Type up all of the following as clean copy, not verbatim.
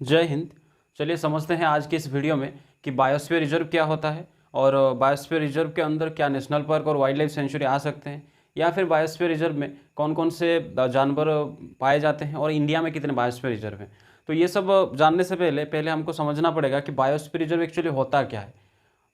जय हिंद। चलिए समझते हैं आज के इस वीडियो में कि बायोस्फीयर रिजर्व क्या होता है और बायोस्फीयर रिजर्व के अंदर क्या नेशनल पार्क और वाइल्ड लाइफ सेंचुरी आ सकते हैं, या फिर बायोस्फीयर रिजर्व में कौन कौन से जानवर पाए जाते हैं और इंडिया में कितने बायोस्फीयर रिजर्व हैं। तो ये सब जानने से पहले पहले हमको समझना पड़ेगा कि बायोस्फीयर रिजर्व एक्चुअली होता क्या है।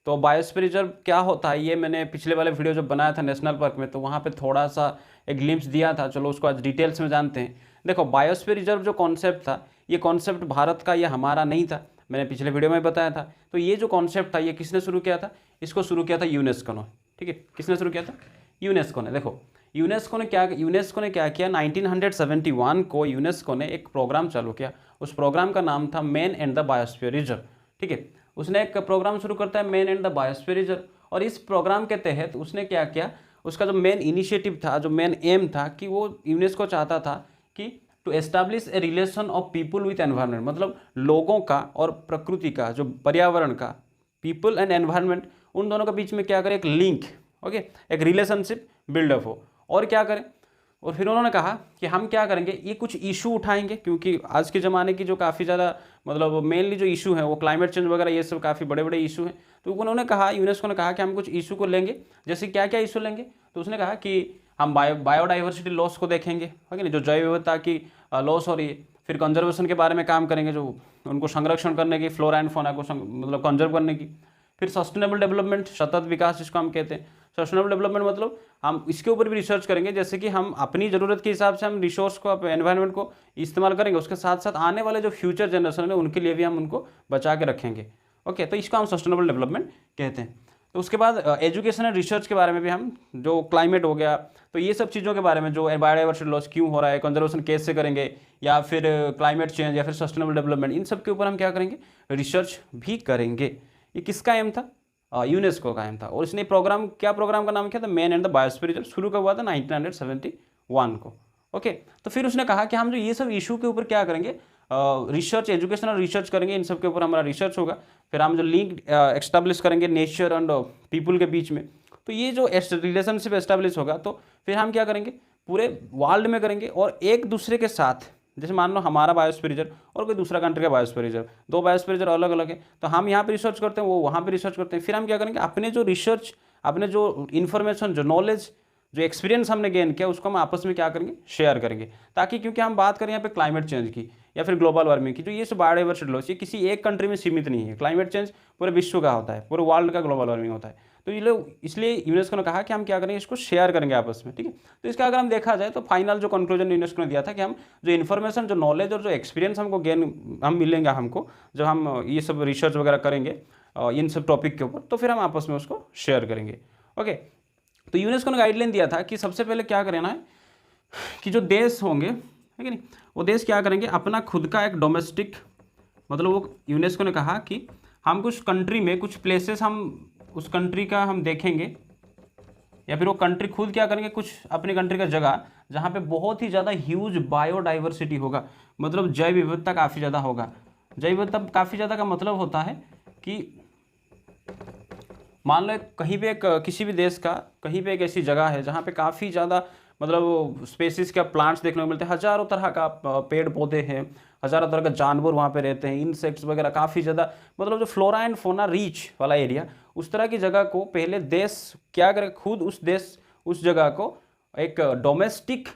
तो बायोस्फीयर रिजर्व क्या होता है ये मैंने पिछले वाले वीडियो जब बनाया था नेशनल पार्क में, तो वहाँ पे थोड़ा सा एक ग्लिम्स दिया था। चलो उसको आज डिटेल्स में जानते हैं। देखो, बायोस्फीयर रिजर्व जो कॉन्सेप्ट था, ये कॉन्सेप्ट भारत का, ये हमारा नहीं था। मैंने पिछले वीडियो में बताया था। तो ये जो कॉन्सेप्ट था ये किसने शुरू किया था? इसको शुरू किया था यूनेस्को ने। ठीक है, किसने शुरू किया था? यूनेस्को ने। देखो यूनेस्को ने क्या किया, 1971 को यूनेस्को ने एक प्रोग्राम चालू किया। उस प्रोग्राम का नाम था man and the biosphere reserve. ठीक है, उसने एक प्रोग्राम शुरू करता है man and the biosphere reserve, और इस प्रोग्राम के तहत उसने क्या किया, उसका जो मेन इनिशिएटिव था, जो मेन एम था, कि वो यूनेस्को चाहता था कि to establish a relation of people with environment, मतलब लोगों का और प्रकृति का, जो पर्यावरण का, पीपल एंड एनवायरनमेंट, उन दोनों के बीच में क्या करें, एक लिंक, ओके, एक रिलेशनशिप बिल्डअप हो। और क्या करें, और फिर उन्होंने कहा कि हम क्या करेंगे, ये कुछ इशू उठाएंगे, क्योंकि आज के ज़माने की जो काफ़ी ज़्यादा मतलब मेनली जो इशू है वो क्लाइमेट चेंज वगैरह, ये सब काफ़ी बड़े बड़े इशू हैं। तो उन्होंने कहा, यूनेस्को ने कहा कि हम कुछ इशू को लेंगे। जैसे क्या क्या इशू लेंगे? तो उसने कहा कि हम बायोडाइवर्सिटी लॉस को देखेंगे, है ना, जो जैव विविधता की लॉस हो रही है। फिर कंजर्वेशन के बारे में काम करेंगे, जो उनको संरक्षण करने की, फ्लोरा एंड फौना को मतलब कंजर्व करने की। फिर सस्टेनेबल डेवलपमेंट, सतत विकास जिसको हम कहते हैं। सस्टेनेबल डेवलपमेंट मतलब हम इसके ऊपर भी रिसर्च करेंगे, जैसे कि हम अपनी ज़रूरत के हिसाब से हम रिसोर्स को, एनवायरनमेंट को इस्तेमाल करेंगे, उसके साथ साथ आने वाले जो फ्यूचर जनरेशन है उनके लिए भी हम उनको बचा के रखेंगे। ओके, तो इसको हम सस्टेनेबल डेवलपमेंट कहते हैं। तो उसके बाद एजुकेशन एंड रिसर्च के बारे में भी हम, जो क्लाइमेट हो गया, तो ये सब चीज़ों के बारे में, जो बायोडाइवर्सिटी लॉस क्यों हो रहा है, कंजर्वेशन कैसे करेंगे, या फिर क्लाइमेट चेंज, या फिर सस्टेनेबल डेवलपमेंट, इन सब के ऊपर हम क्या करेंगे, रिसर्च भी करेंगे। ये किसका एम था? यूनेस्को का एम था। और इसने प्रोग्राम, क्या प्रोग्राम का नाम क्या था? Man and the biosphere reserve. शुरू कब हुआ था? 1971 को। ओके, तो फिर उसने कहा कि हम जो ये सब इशू के ऊपर क्या करेंगे, रिसर्च, एजुकेशनल रिसर्च करेंगे, इन सब के ऊपर हमारा रिसर्च होगा। फिर हम जो लिंक एस्टैब्लिश करेंगे नेचर एंड पीपल के बीच में, तो ये जो रिलेशनशिप एस्टैब्लिश होगा, तो फिर हम क्या करेंगे, पूरे वर्ल्ड में करेंगे, और एक दूसरे के साथ, जैसे मान लो हमारा बायोस्फीयर रिजर्व और कोई दूसरा कंट्री का बायोस्फीयर रिजर्व, दो बायोस्फीयर रिजर्व अलग अलग है, तो हम यहाँ पे रिसर्च करते हैं, वो वहाँ पे रिसर्च करते हैं। फिर हम क्या करेंगे, अपने जो रिसर्च, अपने जो इन्फॉर्मेशन, जो नॉलेज, जो एक्सपीरियंस हमने गेन किया, उसको हम आपस में क्या करेंगे, शेयर करेंगे। ताकि, क्योंकि हम बात करें यहाँ पे क्लाइमेट चेंज की या फिर ग्लोबल वार्मिंग की, जो ये सब बायोडाइवर्सिटी लॉस, ये किसी एक कंट्री में सीमित नहीं है। क्लाइमेट चेंज पूरे विश्व का होता है, पूरे वर्ल्ड का ग्लोबल वार्मिंग होता है। तो ये लोग, इसलिए यूनेस्को ने कहा कि हम क्या करेंगे, इसको शेयर करेंगे आपस में। ठीक है, तो इसका अगर हम देखा जाए तो फाइनल जो कंक्लूजन यूनेस्को ने दिया था कि हम जो इन्फॉर्मेशन, जो नॉलेज और जो एक्सपीरियंस हमको गेन, हम मिलेंगे हमको, जब हम ये सब रिसर्च वगैरह करेंगे इन सब टॉपिक के ऊपर, तो फिर हम आपस में उसको शेयर करेंगे। ओके, तो यूनेस्को ने गाइडलाइन दिया था कि सबसे पहले क्या करना है, कि जो देश होंगे, है कि नहीं, वो देश क्या करेंगे, अपना खुद का एक डोमेस्टिक, मतलब वो यूनेस्को ने कहा कि हम कुछ कंट्री में, कुछ प्लेसेस हम उस कंट्री का हम देखेंगे, या फिर वो कंट्री खुद क्या करेंगे, कुछ अपनी कंट्री का जगह जहाँ पे बहुत ही ज़्यादा ह्यूज बायोडाइवर्सिटी होगा, मतलब जैव विविधता काफ़ी ज़्यादा होगा। जैव विविधता काफ़ी ज़्यादा का मतलब होता है कि मान लो कहीं पे किसी भी देश का कहीं पे एक ऐसी जगह है जहाँ पे काफ़ी ज़्यादा मतलब स्पेसिस का प्लांट्स देखने को मिलते हैं, हज़ारों तरह का पेड़ पौधे हैं, हज़ारों तरह के जानवर वहाँ पे रहते हैं, इंसेक्ट्स वगैरह काफ़ी ज़्यादा, मतलब जो फ्लोरा एंड फोना रिच वाला एरिया, उस तरह की जगह को पहले देश क्या करे, खुद उस देश उस जगह को एक डोमेस्टिक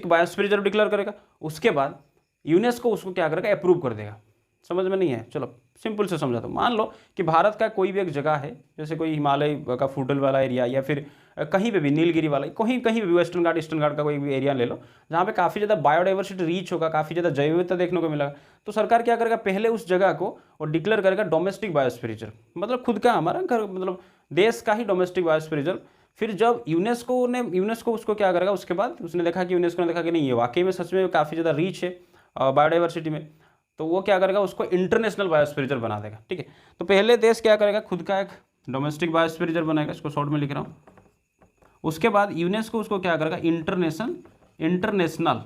बायोस्फीयर रिजर्व डिक्लेयर करेगा। उसके बाद यूनेस्को उसको क्या करेगा, अप्रूव कर देगा। समझ में नहीं है? चलो सिंपल से समझा। तो मान लो कि भारत का कोई भी एक जगह है, जैसे कोई हिमालय का फुटल वाला एरिया, या फिर कहीं पे भी नीलगिरी वाला, कहीं कहीं भी वेस्टर्न घाट, ईस्टर्न घाट का कोई भी एरिया ले लो, जहाँ पे काफ़ी ज़्यादा बायोडाइवर्सिटी रीच होगा, काफ़ी ज़्यादा जैव विविधता देखने को मिलेगा। तो सरकार क्या करेगा, पहले उस जगह को और डिक्लेयर करेगा डोमेस्टिक बायोस्फीयर रिजर्व, मतलब खुद का, हमारा घर, मतलब देश का ही डोमेस्टिक बायोस्फीयर रिजर्व। फिर जब यूनेस्को उसको क्या करेगा, उसके बाद उसने देखा कि यूनेस्को ने देखा कि नहीं, ये वाकई में सच में काफ़ी ज़्यादा रीच है बायोडाइवर्सिटी में, तो वो क्या करेगा, उसको इंटरनेशनल बायोस्फीयर रिजर्व बना देगा। ठीक है, तो पहले देश क्या करेगा, खुद का एक डोमेस्टिक बायोस्फीयर रिजर्व बनाएगा, इसको शॉर्ट में लिख रहा हूँ। उसके बाद यूनेस्को उसको क्या करेगा, इंटरनेशनल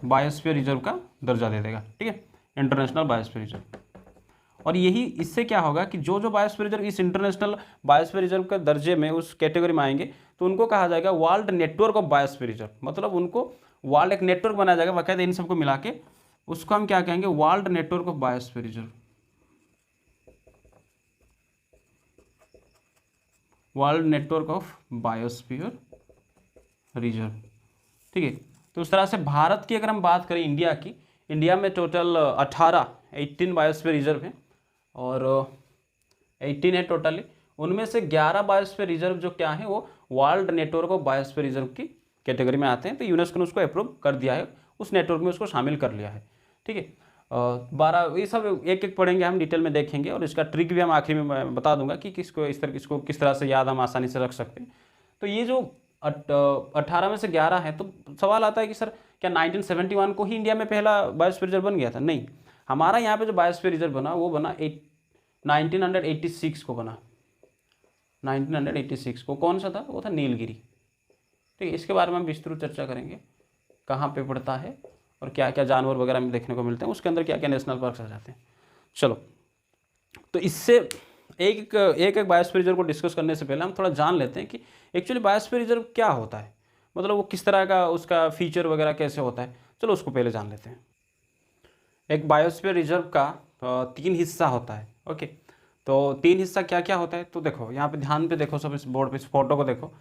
बायोस्फीयर रिजर्व का दर्जा दे देगा। ठीक है, इंटरनेशनल बायोस्फीयर रिजर्व। और यही, इससे क्या होगा कि जो जो बायोस्फीयर रिजर्व इस इंटरनेशनल बायोस्फीयर रिजर्व के दर्जे में, उस कैटेगरी में आएंगे, तो उनको कहा जाएगा world network of biosphere reserve, मतलब उनको वर्ल्ड एक नेटवर्क बनाया जाएगा बाकायदा इन सबको मिला के, उसको हम क्या कहेंगे, world network of biosphere reserve, world network of biosphere reserve. ठीक है, तो उस तरह से भारत की अगर हम बात करें, इंडिया की, इंडिया में टोटल 18 बायोस्फीयर रिजर्व हैं, और 18 है टोटली, उनमें से 11 बायोस्फीयर रिजर्व जो क्या है वो world network of biosphere reserve की कैटेगरी में आते हैं। तो यूनेस्को ने उसको अप्रूव कर दिया है, उस नेटवर्क में उसको शामिल कर लिया है। ठीक है, 12 ये सब एक एक पढ़ेंगे, हम डिटेल में देखेंगे, और इसका ट्रिक भी हम आखिरी में मैं बता दूंगा कि इसको किस तरह से याद हम आसानी से रख सकते हैं। तो ये जो 18 में से 11 है, तो सवाल आता है कि सर क्या 1971 को ही इंडिया में पहला बायोस्फीयर रिजर्व बन गया था? नहीं, हमारा यहाँ पे जो बायोस्फीयर रिजर्व बना वो बना 1986 को बना, 1986 को। कौन सा था? वो था नीलगिरी। ठीक है, इसके बारे में हम विस्तृत चर्चा करेंगे, कहाँ पे पड़ता है और क्या क्या जानवर वगैरह में देखने को मिलते हैं, उसके अंदर क्या क्या नेशनल पार्क आ जाते हैं। चलो, तो इससे एक एक बायोस्फीयर रिजर्व को डिस्कस करने से पहले हम थोड़ा जान लेते हैं कि एक्चुअली बायोस्फीयर रिजर्व क्या होता है, मतलब वो किस तरह का, उसका फीचर वगैरह कैसे होता है। चलो उसको पहले जान लेते हैं। एक बायोस्फीयर रिजर्व का 3 हिस्सा होता है। ओके, तो 3 हिस्सा क्या क्या होता है, तो देखो यहाँ पे ध्यान पे देखो, सब इस बोर्ड पे इस फोटो को देखो।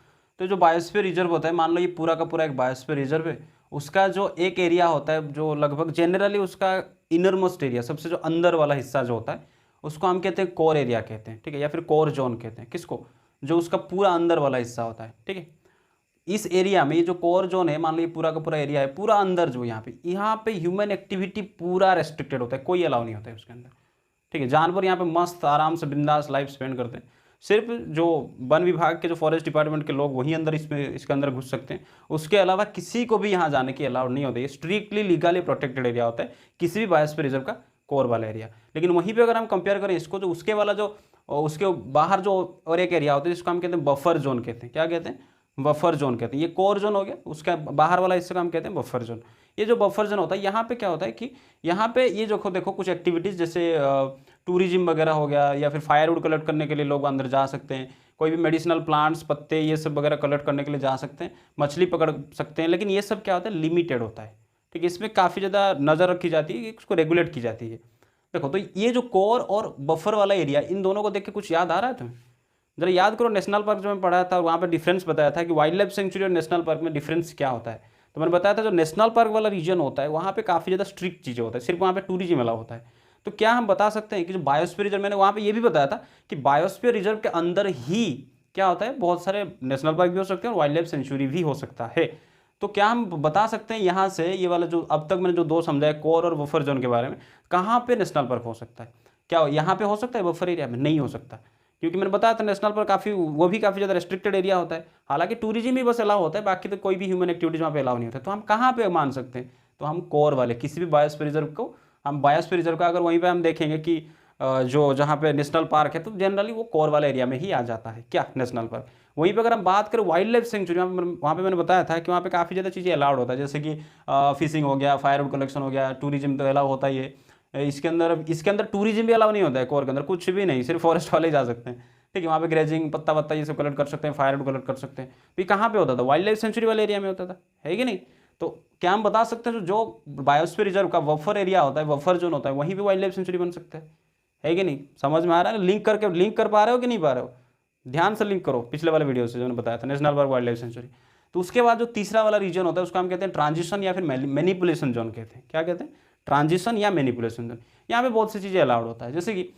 तो जो बायोस्फीयर रिजर्व होता है, मान लो ये पूरा का पूरा एक बायोस्फीयर रिजर्व है, उसका जो एक एरिया होता है जो लगभग जनरली उसका इनर मोस्ट एरिया, सबसे जो अंदर वाला हिस्सा जो होता है, उसको हम कहते हैं कोर एरिया कहते हैं। ठीक है, या फिर कोर जोन कहते हैं किसको, जो उसका पूरा अंदर वाला हिस्सा होता है। ठीक है, इस एरिया में ये जो कोर जोन है, मान लो ये पूरा का पूरा एरिया है, पूरा अंदर जो यहाँ पे ह्यूमन एक्टिविटी पूरा रेस्ट्रिक्टेड होता है, कोई अलाउ नहीं होता है उसके अंदर। ठीक है, जानवर यहाँ पे मस्त आराम से बिंदास लाइफ स्पेंड करते हैं। सिर्फ जो वन विभाग के, जो फॉरेस्ट डिपार्टमेंट के लोग, वहीं अंदर इसके अंदर घुस सकते हैं। उसके अलावा किसी को भी यहाँ जाने की अलाउड नहीं होती है। स्ट्रिक्टली लीगली प्रोटेक्टेड एरिया होता है किसी भी बायोस्फीयर रिजर्व का कोर वाला एरिया। लेकिन वहीं पे अगर हम कंपेयर करें इसको, जो उसके वाला जो उसके बाहर जो और एक एरिया होता है जिसको हम कहते हैं बफर जोन कहते हैं। क्या कहते हैं? बफर जोन कहते हैं। ये कोर जोन हो गया, उसका बाहर वाला हिस्से को हम कहते हैं बफर जोन। ये जो बफर जोन होता है, यहाँ पे क्या होता है कि यहाँ पे ये जो देखो कुछ एक्टिविटीज़ जैसे टूरिज्म वगैरह हो गया, या फिर फायरवुड कलेक्ट करने के लिए लोग अंदर जा सकते हैं, कोई भी मेडिसिनल प्लांट्स, पत्ते, ये सब वगैरह कलेक्ट करने के लिए जा सकते हैं, मछली पकड़ सकते हैं। लेकिन ये सब क्या होता है, लिमिटेड होता है। ठीक है, इसमें काफ़ी ज़्यादा नज़र रखी जाती है कि उसको रेगुलेट की जाती है। देखो, तो ये जो कोर और बफर वाला एरिया, इन दोनों को देख के कुछ याद आ रहा है तुम्हें? जरा याद करो, नेशनल पार्क जो मैं पढ़ाया था वहाँ पे डिफरेंस बताया था कि वाइल्ड लाइफ सेंचुरी और नेशनल पार्क में डिफरेंस क्या होता है। तो मैंने बताया था जो नेशनल पार्क वाला रीजन होता है वहाँ पे काफ़ी ज़्यादा स्ट्रिक्ट चीज़ें होता है, सिर्फ वहाँ पे टूरिज्म अलाउ होता है। तो क्या हम बता सकते हैं कि जो बायोस्फीयर रिजर्व, मैंने वहाँ पे ये भी बताया था कि बायोस्फीयर रिजर्व के अंदर ही क्या होता है, बहुत सारे नेशनल पार्क भी हो सकते हैं और वाइल्ड लाइफ सेंचुरी भी हो सकता है। तो क्या हम बता सकते हैं यहाँ से, ये वाला जो अब तक मैंने जो दो समझाया कोर और बफर जोन के बारे में, कहाँ पे नेशनल पार्क हो सकता है? क्या यहाँ पे हो सकता है? बफर एरिया में नहीं हो सकता, क्योंकि मैंने बताया था नेशनल पार्क वो भी काफ़ी ज़्यादा रेस्ट्रिक्टेड एरिया होता है। हालांकि टूरिज्म ही बस अलाउ होता है, बाकी तो कोई भी ह्यूमन एक्टिविटीज वहाँ पे अलाउ नहीं होता है। तो हम कहाँ पे मान सकते हैं? तो हम कोर वाले किसी भी बायोस्फीयर रिजर्व को, हम बायोस्फीयर रिजर्व का अगर वहीं पे हम देखेंगे कि जो जहाँ पे नेशनल पार्क है, तो जनरली वो कोर वाले एरिया में ही आ जाता है क्या, नेशनल पार्क। वहीं पे अगर हम बात करें वाइल्ड लाइफ सेंचुरी, वहाँ पे मैंने बताया था कि वहाँ पे काफ़ी ज़्यादा चीज़ें अलाउड होता है, जैसे कि फिशिंग हो गया, फायरवुड कलेक्शन हो गया, टूरिज्म तो अलाउ होता ही है। इसके अंदर टूरिज्म भी अलाउ नहीं होता है कोर के अंदर, कुछ भी नहीं, सिर्फ फॉरेस्ट वाले ही जा सकते हैं। ठीक है, वहाँ पे ग्रेजिंग, पत्ता वत्ता ये सब कलेक्ट कर सकते हैं, फायरवुड कलेक्ट कर सकते हैं। तो ये कहाँ पे होता था? वाइल्ड लाइफ सेंचुरी वाले एरिया में होता था, है कि नहीं? तो क्या हम बता सकते हैं जो बायोस्फीयर रिजर्व का बफर एरिया होता है, बफर जोन होता है, वहीं भी वाइल्ड लाइफ सेंचुरी बन सकता है कि नहीं? समझ में आ रहा है? लिंक कर पा रहे हो कि नहीं पा रहे हो? ध्यान से लिंक करो पिछले वाले वीडियो से जो मैंने बताया था, national park, wild life sanctuary. तो उसके बाद जो तीसरा वाला रीजन होता है उसको हम कहते हैं ट्रांजिशन या फिर मैनिपुलेशन जोन कहते हैं। क्या कहते हैं? ट्रांजिशन या मैनिपुलेशन जोन। यहाँ पे बहुत सी चीज़ें अलाउड होता है, जैसे कि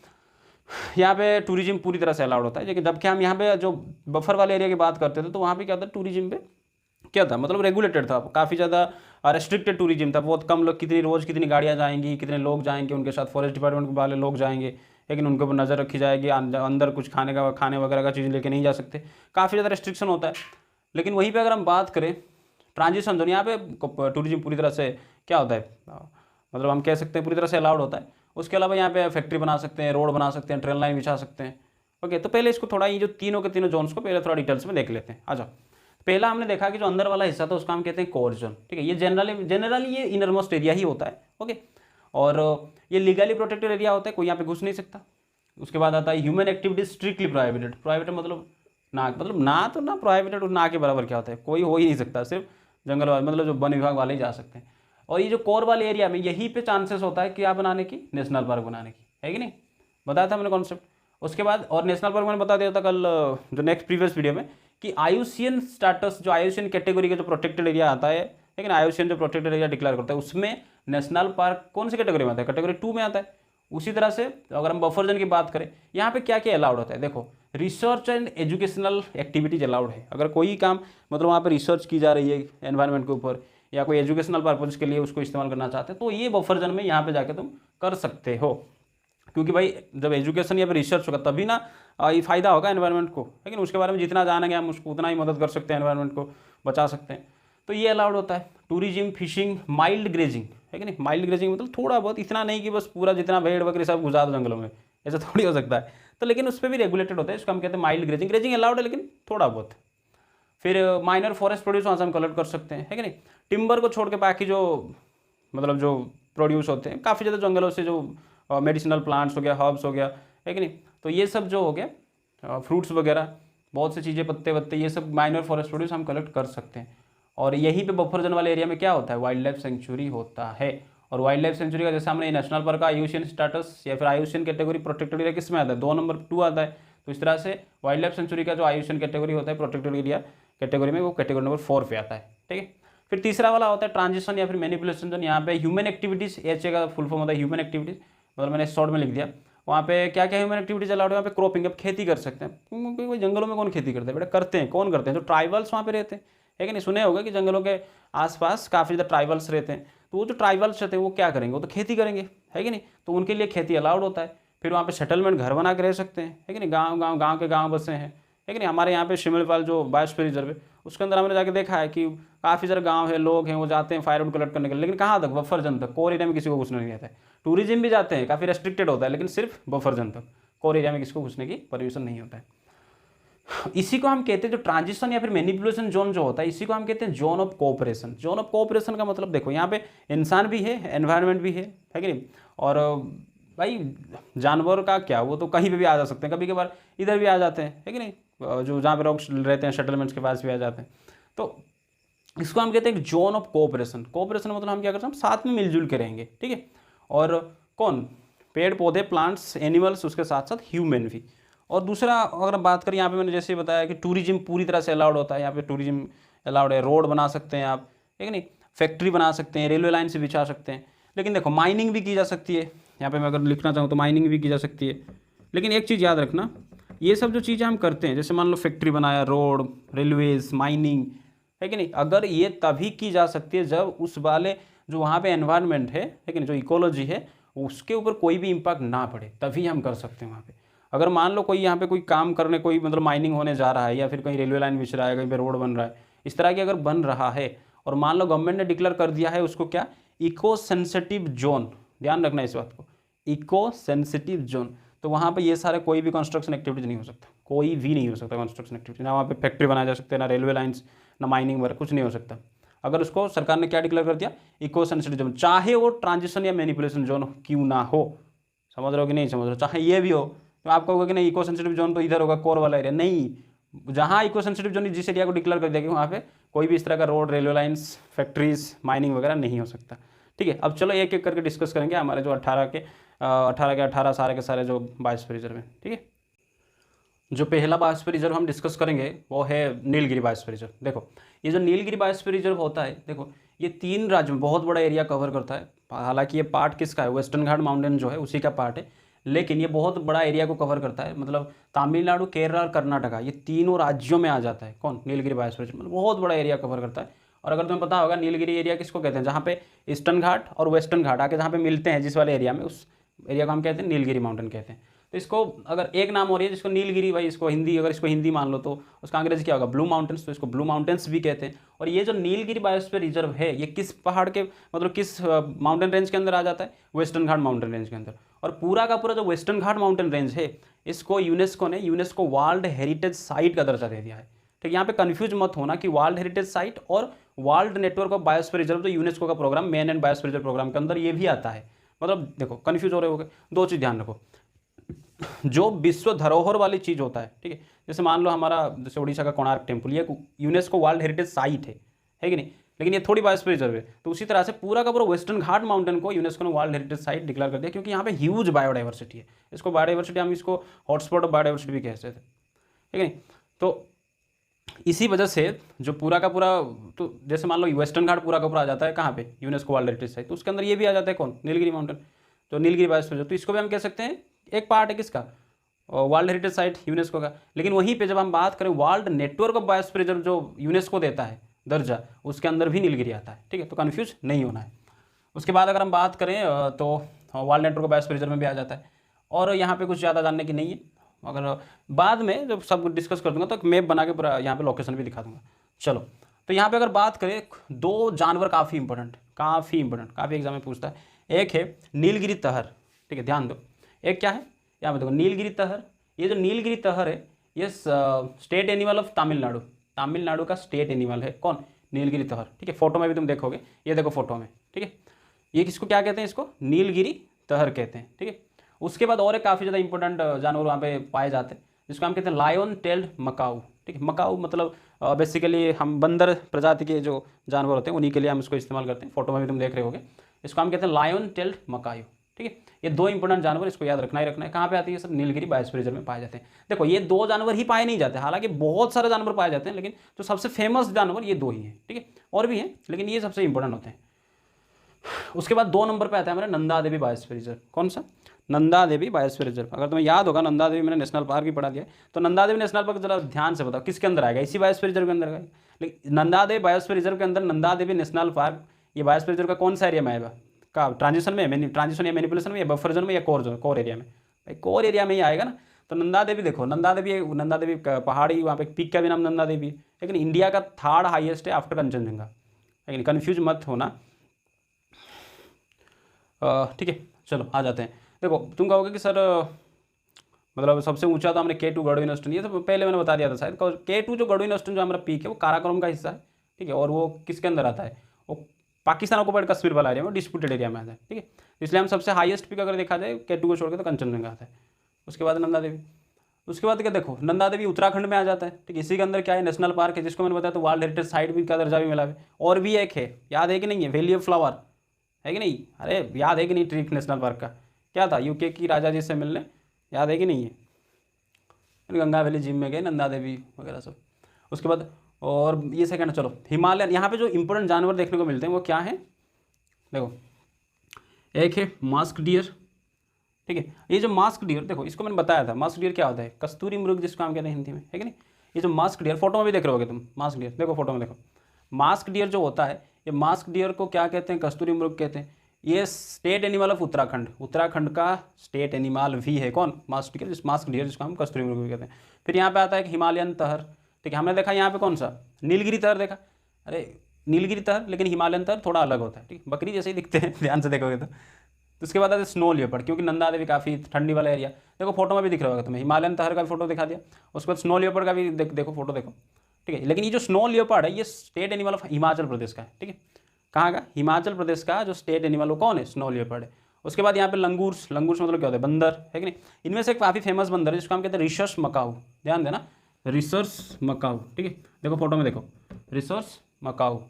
यहाँ पे टूरिज्म पूरी तरह से अलाउड होता है, लेकिन जबकि हम यहाँ पे जो बफर वाले एरिया की बात करते थे तो वहाँ पे क्या था, टूरिज्म पे क्या था, मतलब रेगुलेटेड था, काफ़ी ज़्यादा रेस्ट्रिक्टेड टूरिज्म था। बहुत कम लोग, कितनी गाड़ियाँ जाएंगी, कितने लोग जाएंगे, उनके साथ फॉरेस्ट डिपार्टमेंट वाले लोग जाएंगे, लेकिन उनके ऊपर नज़र रखी जाएगी, अंदर कुछ खाने वगैरह का चीज़ लेके नहीं जा सकते, काफ़ी ज़्यादा रेस्ट्रिक्शन होता है। लेकिन वहीं पर अगर हम बात करें ट्रांजिशन जोन, यहाँ पे टूरिज्म पूरी तरह से क्या होता है, मतलब हम कह सकते हैं पूरी तरह से अलाउड होता है। उसके अलावा यहाँ पे फैक्ट्री बना सकते हैं, रोड बना सकते हैं, ट्रेन लाइन बिछा सकते हैं। ओके, तो पहले इसको थोड़ा, ये जो तीनों के तीनों जोन्स को पहले थोड़ा डिटेल्स में देख लेते हैं। आ जाओ। पहला हमने देखा कि जो अंदर वाला हिस्सा था उसका हम कहते हैं कोर जोन। ठीक है, ये जनरली ये इनरमोस्ट एरिया ही होता है। ओके, और ये लीगली प्रोटेक्टेड एरिया होता है, कोई यहाँ पे घुस नहीं सकता। उसके बाद आता है human activity strictly prohibited. Prohibited मतलब ना, तो ना प्रोहिबिटेड और ना के बराबर क्या होता है, कोई हो ही नहीं सकता, सिर्फ जंगल मतलब जो वन विभाग वाले ही जा सकते हैं। और ये जो कोर वाले एरिया में यहीं पे चांसेस होता है क्या बनाने की, नेशनल पार्क बनाने की, है कि नहीं, बताया था मैंने कॉन्सेप्ट। उसके बाद और नेशनल पार्क मैंने बता दिया था कल जो नेक्स्ट प्रीवियस वीडियो में कि IUCN स्टेटस, जो IUCN कैटेगरी का जो प्रोटेक्टेड एरिया आता है, लेकिन IUCN जो प्रोटेक्टेड एरिया डिक्लेयर करता है उसमें नेशनल पार्क कौन सी कैटेगरी में आता है, कैटेगरी 2 में आता है। उसी तरह से अगर हम बफर जोन की बात करें, यहाँ पे क्या क्या अलाउड होता है, देखो research and educational activities allowed है। अगर कोई काम मतलब वहाँ पे रिसर्च की जा रही है एनवायरनमेंट के ऊपर या कोई एजुकेशनल पर्पज़ के लिए उसको इस्तेमाल करना चाहते हैं तो ये बफर जोन में यहाँ पे जाके तुम कर सकते हो, क्योंकि भाई जब एजुकेशन या फिर रिसर्च होगा तभी ना ये फायदा होगा एनवायरनमेंट को, लेकिन उसके बारे में जितना जानेंगे हम उसको उतना ही मदद कर सकते हैं, एनवायरनमेंट को बचा सकते हैं। तो ये अलाउड होता है। टूरिज्म, फिशिंग, माइल्ड ग्रेजिंग, है कि नहीं, माइल्ड ग्रेजिंग मतलब थोड़ा बहुत, इतना नहीं कि बस पूरा जितना भेड़ बकरी सब गुजार दो जंगलों में, ऐसा थोड़ी हो सकता है। तो लेकिन उस पर भी रेगुलेटेड होता है, इसको हम कहते हैं माइल्ड ग्रेजिंग। ग्रेजिंग अलाउड है लेकिन थोड़ा बहुत। फिर माइनर फॉरेस्ट प्रोड्यूस वहाँ से हम कलेक्ट कर सकते हैं, है कि नहीं। टिम्बर को छोड़ के बाकी जो मतलब जो प्रोड्यूस होते हैं काफ़ी ज़्यादा जंगलों से, जो मेडिसिनल प्लांट्स हो गया, हर्ब्स हो गया, है कि नहीं, तो ये सब जो हो गया फ्रूट्स वगैरह, बहुत सी चीज़ें, पत्ते वत्ते, ये सब माइनर फॉरेस्ट प्रोड्यूस हम कलेक्ट कर सकते हैं। और यहीं पे बफर जोन वाले एरिया में क्या होता है, वाइल्ड लाइफ सेंचुरी होता है। और वाइल्ड लाइफ सेंचुरी का जैसे हमने नेशनल पार्क का IUCN स्टेटस या फिर IUCN कैटेगरी प्रोटेक्टेड एरिया किस में आता है, 2 नंबर 2 आता है। तो इस तरह से वाइल्ड लाइफ सेंचुरी का जो IUCN कैटेगरी होता है प्रोटेक्टेड एरिया कैटेगरी में, वो कैटेगरी नंबर 4 पे आता है, ठीक है। फिर तीसरा वाला होता है ट्रांजिशन या फिर मैनिपुलेशन जोन। यहाँ पे ह्यूमन एक्टिविटीज़, HA का फुल फॉर्म होता है ह्यूमन एक्टिविटीज़, मतलब मैंने शॉर्ट में लिख दिया। वहाँ पे क्या क्या ह्यूमन एक्टिविटीज अलाउड है, वहाँ पे क्रॉपिंग, अब खेती कर सकते हैं, क्योंकि कोई जंगलों में कौन खेती करते हैं बेटा, करते हैं, कौन करते हैं, जो ट्राइबल्स वहाँ पे रहते हैं, है कि नहीं। सुने होगा कि जंगलों के आसपास काफ़ी ज़्यादा ट्राइबल्स रहते हैं, तो वो जो ट्राइबल्स रहते हैं वो क्या करेंगे, वो तो खेती करेंगे, है कि नहीं, तो उनके लिए खेती अलाउड होता है। फिर वहाँ पे सेटलमेंट, घर बना के रह सकते हैं, है कि नहीं, गाँव के गाँव बसे हैं, है कि नहीं। हमारे यहाँ पे शिमलपाल जो बायोस्फीयर रिजर्व है उसके अंदर हमने जाके देखा है कि काफ़ी सारे गाँव है, लोग हैं, वो जाते हैं फायरवुड कलेक्ट करने के लिए, लेकिन कहाँ तक, बफर जोन तक, कोर एरिया में किसी को घुसना नहीं आता है। टूरिज्म भी जाते हैं, काफ़ी रेस्ट्रिक्टेड होता है, लेकिन सिर्फ बफर जोन तक, कोर एरिया में किसी को घुसने की परमिशन नहीं होता है। इसी को हम कहते हैं, जो ट्रांजिशन या फिर मैनिपुलेशन जोन जो होता है, इसी को हम कहते हैं zone of cooperation. Zone of cooperation का मतलब देखो, यहाँ पे इंसान भी है, एनवायरनमेंट भी है कि नहीं, और भाई जानवर का क्या, वो तो कहीं पे भी आ जा सकते हैं, कभी कभार इधर भी आ जाते हैं, है कि नहीं, जो जहाँ पे लोग रहते हैं सेटलमेंट्स के पास भी आ जाते हैं। तो इसको हम कहते हैं जोन ऑफ कोऑपरेशन। कोऑपरेशन मतलब हम क्या करते हैं, हम साथ में मिलजुल के रहेंगे, ठीक है। और कौन, पेड़ पौधे, प्लांट्स, एनिमल्स, उसके साथ साथ ह्यूमन भी। और दूसरा अगर हम बात करें, यहाँ पे मैंने जैसे बताया कि टूरिज्म पूरी तरह से अलाउड होता है, यहाँ पे टूरिज्म अलाउड है। रोड बना सकते हैं आप, है कि नहीं, फैक्ट्री बना सकते हैं, रेलवे लाइन से बिछा सकते हैं, लेकिन देखो माइनिंग भी की जा सकती है। यहाँ पे मैं अगर लिखना चाहूँ तो माइनिंग भी की जा सकती है, लेकिन एक चीज़ याद रखना, ये सब जो चीज़ें हम करते हैं, जैसे मान लो फैक्ट्री बनाया, रोड, रेलवेज, माइनिंग, है कि नहीं, अगर ये तभी की जा सकती है जब उस वाले जो वहाँ पे एनवायरनमेंट है कि नहीं, जो इकोलॉजी है, उसके ऊपर कोई भी इम्पैक्ट ना पड़े, तभी हम कर सकते हैं वहाँ पे। अगर मान लो कोई यहाँ पे कोई काम करने, कोई मतलब माइनिंग होने जा रहा है, या फिर कहीं रेलवे लाइन बिछ रहा है, कहीं पे रोड बन रहा है, इस तरह की अगर बन रहा है, और मान लो गवर्नमेंट ने डिक्लेयर कर दिया है उसको क्या, इको सेंसिटिव जोन, ध्यान रखना इस बात को, इको सेंसिटिव जोन, तो वहाँ पे ये सारे कोई भी कंस्ट्रक्शन एक्टिविटीज नहीं हो सकता, कोई भी नहीं हो सकता कंस्ट्रक्शन एक्टिविटी, ना वहाँ पे फैक्ट्री बनाया जा सकता है, ना रेलवे लाइन्स, ना माइनिंग वर्क, कुछ नहीं हो सकता। अगर उसको सरकार ने क्या डिक्लेयर कर दिया, इको सेंसिटिव जोन, चाहे वो ट्रांजिशन या मैनिपुलेशन जोन क्यों ना हो, समझ रहे हो कि नहीं समझ रहे हो, चाहे ये भी हो, तो आपको होगा कि नहीं इको सेंसिटिव जोन तो इधर होगा, कोर वाला एरिया नहीं, जहाँ इको सेंसिटिव जोन जिस एरिया को डिक्लेयर कर दिया कि वहाँ पे कोई भी इस तरह का road, railway lines, factories, mining वगैरह नहीं हो सकता, ठीक है। अब चलो एक एक करके डिस्कस करेंगे हमारे जो 18 सारे जो बायोस्फीयर रिजर्व हैं, ठीक है। जो पहला बायोस्फीयर रिजर्व हम डिस्कस करेंगे वो है नीलगिरी बायोस्फीयर रिजर्व। देखो ये जो नीलगिरी बायोस्फीयर रिजर्व होता है, देखो ये 3 राज्यों में बहुत बड़ा एरिया कवर करता है। हालांकि ये पार्ट किसका है, वेस्टर्न घाट माउंटेन जो है उसी का पार्ट है, लेकिन ये बहुत बड़ा एरिया को कवर करता है, मतलब तमिलनाडु, केरल और कर्नाटका, ये तीनों राज्यों में आ जाता है। कौन, नीलगिरी बायोस्फीयर रिजर्व, मतलब बहुत बड़ा एरिया कवर करता है। और अगर तुम्हें पता होगा नीलगिरी एरिया किसको कहते हैं, जहाँ पे ईस्टर्न घाट और वेस्टर्न घाट आके जहाँ पे मिलते हैं, जिस वाले एरिया में, उस एरिया को हम कहते हैं नीलगिरी माउंटेन कहते हैं। तो इसको अगर एक नाम हो रही है जिसको नीलगिरी, भाई इसको हिंदी, अगर इसको हिंदी मान लो तो उसका अंग्रेजी क्या होगा, ब्लू माउंटेन्स, तो इसको ब्लू माउंटेन्स भी कहते हैं। और ये जो नीलगिरी बायोस्फीयर रिजर्व है, ये किस पहाड़ के, मतलब किस माउंटेन रेंज के अंदर आ जाता है, वेस्टर्न घाट माउंटेन रेंज के अंदर। और पूरा का पूरा जो वेस्टर्न घाट माउंटेन रेंज है, इसको यूनेस्को वर्ल्ड हेरिटेज साइट का दर्जा दे दिया है, ठीक। यहाँ पे कंफ्यूज मत होना कि वर्ल्ड हेरिटेज साइट और world network of biosphere reserve, जो यूनेस्को का programme, man and biosphere reserve programme के अंदर ये भी आता है। मतलब देखो कंफ्यूज हो रहे होगे, 2 चीज़ ध्यान रखो, जो विश्व धरोहर वाली चीज़ होता है, ठीक है, जैसे मान लो हमारा जैसे उड़ीसा का कोणार्क टेम्पल, ये यूनेस्को वर्ल्ड हेरिटेज साइट है कि नहीं, लेकिन ये थोड़ी बायोस्फीयर रिजर्व है। तो उसी तरह से पूरा का पूरा वेस्टर्न घाट माउंटेन को यूनेस्को ने वर्ल्ड हेरिटेज साइट डिक्लेयर कर दिया, क्योंकि यहाँ पे ह्यूज बायोडाइवर्सिटी है। इसको बायोडाइवर्सिटी, हम इसको हॉटस्पॉट ऑफ बायोडाइवर्सिटी भी कहते थे, ठीक है नहीं। तो इसी वजह से जो पूरा का पूरा, तो जैसे मान लो वेस्टर्न घाट पूरा का पूरा आ जाता है कहाँ पे, यूनेस्को वर्ल्ड हेरिटेज साइट, तो उसके अंदर ये भी आ जाता है कौन, नीलगिरी माउंटेन, तो नीलगिरी बायोस्फीयर। तो इसको भी हम कह सकते हैं एक पार्ट है किसका, वर्ल्ड हेरिटेज साइट यूनेस्को का। लेकिन वहीं पे जब हम बात करें world network of biosphere reserve जो यूनेस्को देता है दर्जा, उसके अंदर भी नीलगिरी आता है, ठीक है। तो कन्फ्यूज नहीं होना है। उसके बाद अगर हम बात करें तो world network of biosphere reserve में भी आ जाता है। और यहाँ पे कुछ ज़्यादा जानने की नहीं है, अगर बाद में जब सब डिस्कस कर दूंगा तो मैप बना के पूरा यहाँ पे लोकेशन भी दिखा दूंगा। चलो, तो यहाँ पे अगर बात करें, दो जानवर काफ़ी इंपॉर्टेंट, काफ़ी एग्जाम में पूछता है। एक है नीलगिरी तहर, ठीक है, ध्यान दो। एक क्या है, यहाँ पे देखो नीलगिरी तहर। ये जो नीलगिरी तहर है ये स्टेट एनिमल ऑफ तमिलनाडु का स्टेट एनिमल है। कौन, नीलगिरी तहर, ठीक है। फोटो में भी तुम देखोगे, ये देखो फोटो में, ठीक है। ये किसको क्या कहते हैं, इसको नीलगिरी तहर कहते हैं, ठीक है। उसके बाद और एक काफ़ी ज़्यादा इंपॉर्टेंट जानवर वहाँ पे पाए जाते हैं, जिसको हम कहते हैं लायन टेल्ड मकाऊ, ठीक है। मकाऊ मतलब बेसिकली हम बंदर प्रजाति के जो जानवर होते हैं उन्हीं के लिए हम इसको इस्तेमाल करते हैं। फोटो में भी तुम देख रहे होगे, इसको हम कहते हैं लायन टेल्ड मकाऊ, ठीक है। ये दो इंपॉर्टेंट जानवर, इसको याद रखना है। कहाँ पे आती है, सब नीलगिरी बायोस्फीयर रिजर्व में पाए जाते हैं। देखो ये दो जानवर ही पाए नहीं जाते, हालांकि बहुत सारे जानवर पाए जाते हैं, लेकिन जो सबसे फेमस जानवर ये दो ही हैं, ठीक है। और भी हैं लेकिन ये सबसे इंपॉर्टेंट होते हैं। उसके बाद 2 नंबर पे आता है हमारा नंदा देवी बायोस्फीयर रिजर्व। कौन सा, नंदा देवी बायोस्फीयर रिजर्व। अगर तुम्हें याद होगा, नंदा देवी मैंने नेशनल पार्क भी पढ़ा दिया है। तो नंदा देवी नेशनल पार्क जरा ध्यान से बताओ किसके अंदर आएगा, इसी बायोस्फीयर रिजर्व के अंदर आएगा। लेकिन नंदा देवी बायोस्फीयर रिजर्व के अंदर नंदा देवी नेशनल पार्क, ये बायोस्फीयर रिजर्व का कौन सा एरिया में आएगा, का ट्रांजिशन में, ट्रांजिशन या मैनिपुलेशन में, या बफर जोन में, या कोर एरिया में। भाई कोर एरिया में ही आएगा ना। तो नंदा देवी देखो, नंदा देवी पहाड़ी, वहाँ पे पीक का भी नाम नंदा देवी है, लेकिन इंडिया का 3rd हाईएस्ट है आफ्टर कंचनजंगा, लेकिन कन्फ्यूज मत होना, ठीक है। चलो आ जाते हैं। देखो तुम कहोगे कि सर मतलब सबसे ऊंचा तो हमने K2 गढ़वाल स्टोन, ये तो पहले मैंने बता दिया था शायद। K2 जो गढ़वाल स्टोन जो हमारा पीक है वो काराकोरम का हिस्सा है, ठीक है। और वो किसके अंदर आता है, वो पाकिस्तान ऑक्युपाइड कश्मीर वाला एरिया में, डिस्प्यूटेड एरिया में आता है, ठीक है। इसलिए हम सबसे हाईएस्ट पीक अगर देखा जाए K2 को छोड़ के तो कंचनजंगा आता है। उसके बाद नंदा देवी। उसके बाद क्या देखो, नंदा देवी उत्तराखंड में आ जाता है, ठीक है। इसी के अंदर क्या है, नेशनल पार्क है, जिसको मैंने बताया तो वर्ल्ड हेरिटेज साइट भी का दर्जा भी मिला है। और भी एक है, याद है कि नहीं है, वैली ऑफ फ्लावर, है कि नहीं, अरे याद है कि नहीं, ट्रिक नेशनल पार्क का क्या था, यूके की राजा जी से मिलने, याद है कि नहीं है, गंगा वैली जिम में गए, नंदा देवी वगैरह सब। उसके बाद और ये सेकंड, चलो हिमालयन। यहाँ पे जो इंपॉर्टेंट जानवर देखने को मिलते हैं वो क्या है, देखो एक है मास्क डियर, ठीक है। ये जो मास्क डियर, देखो इसको मैंने बताया था, मास्क डियर क्या होता है, कस्तूरी मृग जिसको हम कहते हैं हिंदी में, है कि नहीं। ये जो मास्क डियर, फोटो में भी देख रहे होगे तुम, मास्क डियर देखो, फोटो में देखो, मास्क डियर जो होता है, ये मास्क डियर को क्या कहते हैं, कस्तूरी मृग कहते हैं। ये स्टेट एनिमल ऑफ उत्तराखंड का स्टेट एनिमल भी है। कौन, मास्क डियर जिसको हम कस्तूरी मृग भी कहते हैं। फिर यहाँ पे आता है हिमालयन तहर, ठीक है। हमने देखा यहाँ पे कौन सा, नीलगिरी तहर देखा, अरे नीलगिरी तहर, लेकिन हिमालयन तहर थोड़ा अलग होता है, ठीक है। बकरी जैसे ही दिखते हैं ध्यान से देखोगे तो। उसके बाद आता है स्नो लियोपर्ड, क्योंकि नंदा देवी काफ़ी ठंडी वाला एरिया, देखो फोटो में भी दिख रहा होगा तुम्हें, हिमालयन तहर का भी फोटो दिखा दिया। उसके बाद स्नो लियोपर्ड का भी देखो फोटो देखो, ठीक है। लेकिन ये जो स्नो लियोपर्ड है ये state animal of Himachal Pradesh का है, ठीक है। कहाँ का, हिमाचल प्रदेश का जो स्टेट एनिमल वो कौन है, स्नो लियोपर्ड है। उसके बाद यहाँ पे लंगूर्स मतलब क्या होता है, बंदर, है कि नहीं। इनमें से एक काफ़ी फेमस बंदर है जिसको हम कहते हैं रिसर्स मकाऊ, ध्यान देना, रिसर्स मकाऊ, ठीक है। देखो फोटो में देखो, रिसर्स मकाऊ,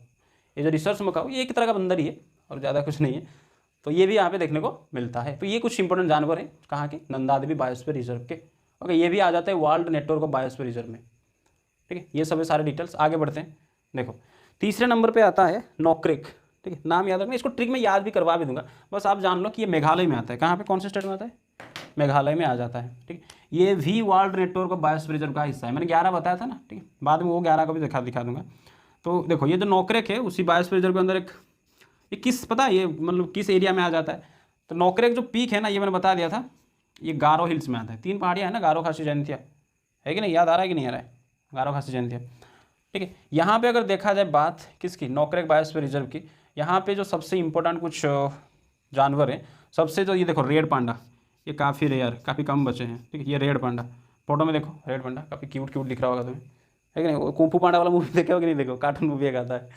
ये जो रिसर्स मकाऊ ये एक तरह का बंदर ही है और ज़्यादा कुछ नहीं है। तो ये भी यहाँ पे देखने को मिलता है। तो ये कुछ इंपॉर्टेंट जानवर हैं कहाँ के, नंदा देवी बायोस्फीयर रिजर्व के। ओके, ये भी आ जाते हैं world network of biosphere reserve में, ठीक है। ये सब सारे डिटेल्स, आगे बढ़ते हैं। देखो तीसरे नंबर पे आता है नोक्रेक, ठीक है। नाम याद रखना, इसको ट्रिक में याद भी करवा भी दूंगा, बस आप जान लो कि ये मेघालय में आता है। कहाँ पे, कौन से स्टेट में आता है, मेघालय में आ जाता है, ठीक है। ये भी world network of biosphere reserve का हिस्सा है। मैंने 11 बताया था ना, ठीक है। बाद में वो 11 को भी दिखा दूंगा। तो देखो ये जो नोक्रेक है उसी बायोस्फीयर रिजर्व के अंदर एक, ये किस पता है, ये मतलब किस एरिया में आ जाता है। तो नोक्रेक जो पीक है ना, ये मैंने बता दिया था, ये गारो हिल्स में आता है। 3 पहाड़ियाँ है ना, गारो, खासी, जयंतिया, है कि नहीं, याद आ रहा है कि नहीं आ रहा है, गारो, खासी, जयंतिया, ठीक है। यहाँ पे अगर देखा जाए बात किसकी, नोक्रेक बायोस्फीयर रिजर्व की, यहाँ पे जो सबसे इंपॉर्टेंट कुछ जानवर हैं, सबसे जो ये देखो रेड पांडा, ये काफ़ी रेयर, काफ़ी कम बचे हैं, ठीक है। ये रेड पांडा, फोटो में देखो, रेड पांडा काफ़ी क्यूट दिख रहा होगा तुम्हें, है कि नहीं। कुंफू पांडा वाला मूवी देखा होगा कि नहीं, देखो कार्टून मूवी एक आता है।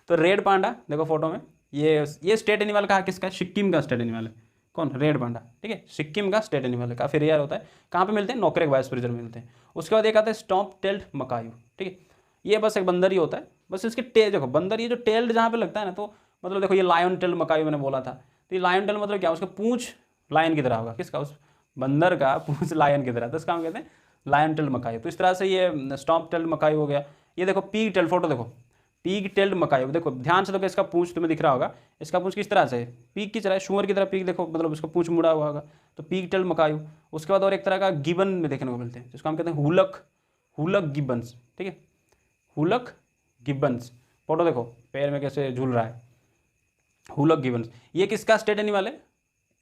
तो रेड पांडा देखो फोटो में, ये स्टेट एनिमल का किसका है, सिक्किम का स्टेट एनिमल है। कौन, रेड पांडा, ठीक है, सिक्किम का स्टेट एनिमल है, काफ़ी रेयर होता है। कहाँ पे मिलते हैं, नोक्रेक बायोस्फीयर रिजर्व में मिलते हैं। उसके बाद एक आता है स्टॉप टेल्ड मकायू, ठीक है। ये बस एक बंदर ही होता है, बस इसके देखो बंदर ये जो टेल्ड जहाँ पे लगता है ना, तो मतलब देखो ये लायन टेल्ड मकाई मैंने बोला था, तो ये लायन टेल्ड मतलब क्या, उसका पूंछ लायन की तरह होगा, किसका, उस बंदर का पूंछ लायन की तरह, तो इसका हम कहते हैं लायन टेल्ड मकाई। तो इस तरह से ये स्टॉप टेल्ड मकाई हो गया। ये देखो पीक टेल्ड, फोटो देखो, पीक टेल्ड मकाई, देखो ध्यान से देखो, इसका पूंछ तुम्हें दिख रहा होगा, इसका पूंछ किस तरह से है, पीक की तरह, शुअर की तरह पीक, देखो मतलब उसका पूंछ मुड़ा हुआ होगा, तो पीक टेल्ड मकाई। उसके बाद और एक तरह का गिबन में देखने को मिलते हैं, जिसको हम कहते हैं हुलक, हुलक गिबन्स, ठीक है, हुलक गिबन्स। फोटो देखो पैर में कैसे झूल रहा है, हुलक गिबन्स। ये किसका स्टेट एनिमल है,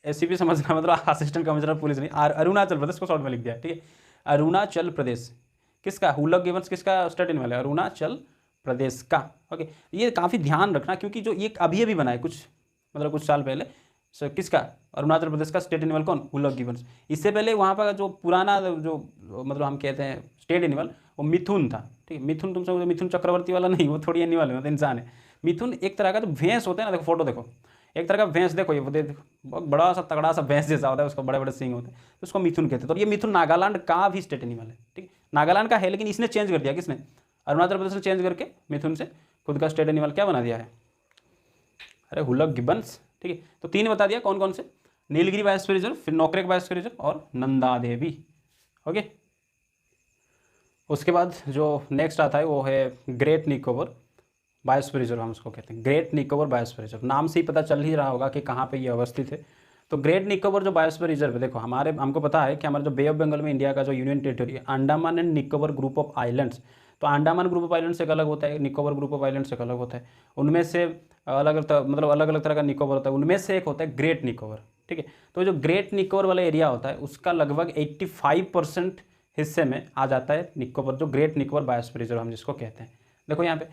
एससीपी समझना, मतलब असिस्टेंट कमिश्नर पुलिस नहीं, अरुणाचल प्रदेश को शॉर्ट में लिख दिया, ठीक है, अरुणाचल प्रदेश। किसका, हुलक गिबन्स किसका स्टेट एनिमल है, अरुणाचल प्रदेश का। ओके, ये काफ़ी ध्यान रखना, क्योंकि जो ये अभी अभी बना है कुछ, मतलब कुछ साल पहले, किसका, अरुणाचल प्रदेश का स्टेट एनिमल कौन, हुलक गिबन्स। इससे पहले वहाँ पर जो पुराना जो मतलब हम कहते हैं स्टेट एनिमल, वो मिथुन था, ठीक है, मिथुन, तुम समझो मिथुन चक्रवर्ती वाला नहीं, वो थोड़ी एनिमल है, मतलब इंसान है। मिथुन एक तरह का जो भैंस होता है ना, देखो फोटो देखो, एक तरह का भैंस, देखो ये देखो बहुत बड़ा सा तगड़ा सा भैंस जैसा होता है, उसका बड़े बड़े सींग होते हैं, तो उसको मिथुन कहते हैं। तो ये मिथुन नागालैंड का भी स्टेट एनिमल है, ठीक है, नागालैंड का है, लेकिन इसने चेंज कर दिया, किसने, अरुणाचल प्रदेश ने चेंज करके मिथुन से खुद का स्टेट एनिमल क्या बना दिया है, अरे हुलक गिबन्स, ठीक है। तो 3 बता दिया कौन कौन से, नीलगिरी बायोस्फीयर रिजर्व, फिर नोकरेक बायोस्फीयर रिजर्व और नंदा देवी। ओके, उसके बाद जो नेक्स्ट आता है वो है ग्रेट निकोबर बायोस्फीयर रिजर्व, हम उसको कहते हैं ग्रेट निकोबर बायोस्फीयर रिजर्व। नाम से ही पता चल ही रहा होगा कि कहाँ पे ये अवस्थित है। तो ग्रेट निकोबर जो बायोस्फीयर रिजर्व है, देखो हमको पता है कि हमारा जो बे ऑफ बंगाल में इंडिया का जो यूनियन टेरिटरी है, Andaman and Nicobar group of islands, तो अंडमान ग्रुप ऑफ आइलैंड से अलग होता है, निकोबर ग्रुप ऑफ आइलैंड से अलग होता है। उनमें से अलग मतलब अलग अलग तरह का निकोबर होता है, उनमें से एक होता है ग्रेट निकोबर, ठीक है। तो जो ग्रेट निकोबर वाला एरिया होता है, उसका लगभग 85% हिस्से में आ जाता है निकोबर, जो ग्रेट निकोबर बायोस्फीयर रिजर्व हम जिसको कहते हैं। देखो यहाँ पे,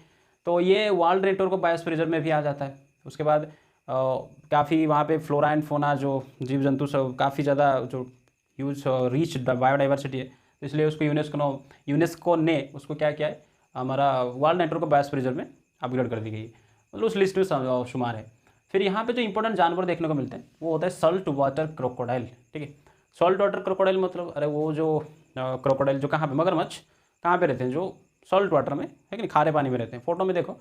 तो ये world network of biosphere reserve में भी आ जाता है। उसके बाद काफ़ी वहाँ पे फ्लोरा एंड फोना, जो जीव जंतु सब काफ़ी ज़्यादा जो यूज रीच बायोडाइवर्सिटी है, तो इसलिए उसको यूनेस्को ने उसको क्या किया है, हमारा world network of biosphere reserve में अपग्रेड कर दी गई है, मतलब उस लिस्ट में शुमार है। फिर यहाँ पे जो इंपॉर्टेंट जानवर देखने को मिलते हैं वो होता है सॉल्ट वाटर क्रोकोडाइल, ठीक है। सॉल्ट वाटर क्रोकोडाइल मतलब, अरे वो जो क्रोकोडाइल जो कहाँ पे, मगरमच्छ कहाँ पे रहते हैं, जो सॉल्ट वाटर में है कि नहीं, खारे पानी में रहते हैं, फोटो में देखो,